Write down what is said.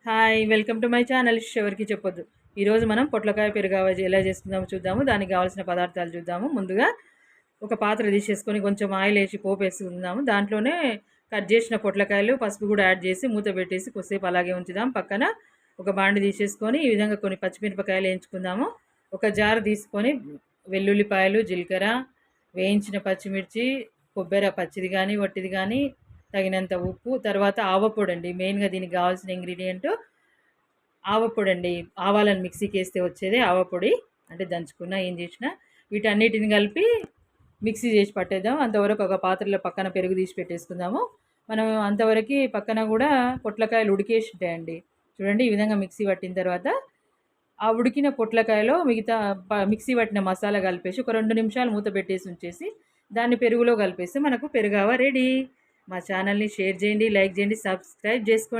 Hi welcome to my channel ఎవరికి చెప్పొద్దు. ఈరోజు మనం పొట్లకాయ పెరుగావ ఎలా చేసుకుందామో చూద్దాము. దానికి కావాల్సిన పదార్థాలు చూద్దాము. ముందుగా ఒక పాత్ర తీసేసుకొని కొంచెం ఆయిల్ వేసి పోపు వేసుకుందాము. దాంట్లోనే కట్ చేసిన పొట్లకాయలు పసుపు కూడా యాడ్ చేసి మూత పెట్టేసి కొద్దిసేపు అలాగే ఉంచుదాం. పక్కన ఒక బాండి తీసేసుకొని ఈ విధంగా కొన్ని పచ్చిమిరపకాయలు వేయించుకుందాము. ఒక జార్ తీసుకొని వెల్లుల్లిపాయలు, జీలకర్ర, వేయించిన పచ్చిమిర్చి, కొబ్బరి పచ్చిది కానీ వట్టిది కానీ, తగినంత ఉప్పు, తర్వాత ఆవపొడి అండి. మెయిన్గా దీనికి కావాల్సిన ఇంగ్రీడియంట్ ఆవపొడి అండి. ఆవాలను మిక్సీకి వేస్తే వచ్చేదే ఆవపొడి, అంటే దంచుకున్న ఏం చేసినా వీటన్నిటిని కలిపి మిక్సీ చేసి పట్టేద్దాం. అంతవరకు ఒక పాత్రలో పక్కన పెరుగు తీసి పెట్టేసుకుందాము. మనం అంతవరకు పక్కన కూడా పొట్లకాయలు ఉడికేసి ఉంటాయండి. చూడండి, ఈ విధంగా మిక్సీ పట్టిన తర్వాత ఆ ఉడికిన పొట్లకాయలో మిగతా మిక్సీ పట్టిన మసాలా కలిపేసి ఒక 2 నిమిషాలు మూత పెట్టేసి ఉంచేసి దాన్ని పెరుగులో కలిపేసి మనకు పెరుగావ రెడీ. మా ఛానల్ని షేర్ చేయండి, లైక్ చేయండి, సబ్స్క్రైబ్ చేసుకోండి.